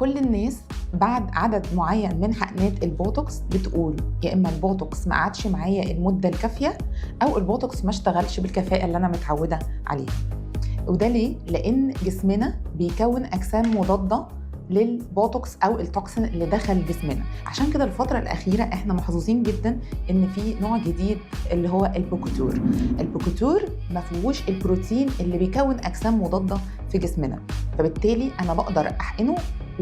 كل الناس بعد عدد معين من حقنات البوتوكس بتقول يا اما البوتوكس ما قعدش معايا المده الكافيه او البوتوكس ما اشتغلش بالكفاءه اللي انا متعوده عليها. وده ليه؟ لان جسمنا بيكون اجسام مضاده للبوتوكس او التوكسين اللي دخل جسمنا. عشان كده الفتره الاخيره احنا محظوظين جدا ان في نوع جديد اللي هو البوكوتور. البوكوتور ما فيهوش البروتين اللي بيكون اجسام مضاده في جسمنا، فبالتالي انا بقدر احقنه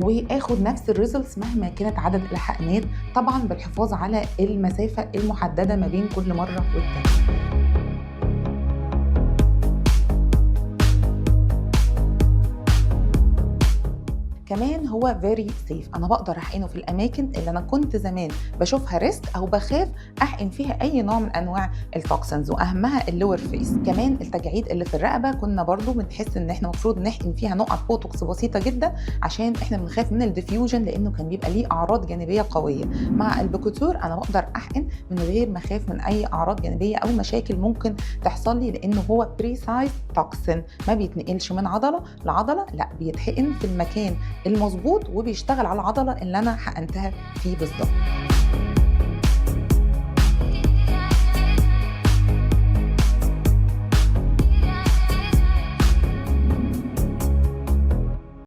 واخد نفس الريزلتس مهما كانت عدد الحقنات، طبعا بالحفاظ على المسافه المحدده ما بين كل مره والتانيه. كمان هو فيري سيف، انا بقدر احقنه في الاماكن اللي انا كنت زمان بشوفها ريسك او بخاف احقن فيها اي نوع من انواع التوكسنز، واهمها اللور فيس. كمان التجاعيد اللي في الرقبه كنا برضو بنحس ان احنا المفروض نحقن فيها نقط بوتوكس بسيطه جدا عشان احنا بنخاف من الديفيوجن لانه كان بيبقى ليه اعراض جانبيه قويه. مع البوكوتور انا بقدر احقن من غير ما اخاف من اي اعراض جانبيه او مشاكل ممكن تحصل لي، لانه هو بريسايز توكسين ما بيتنقلش من عضله لعضله، لا بيتحقن في المكان المظبوط وبيشتغل على العضله اللي انا حقنتها فيه بالظبط.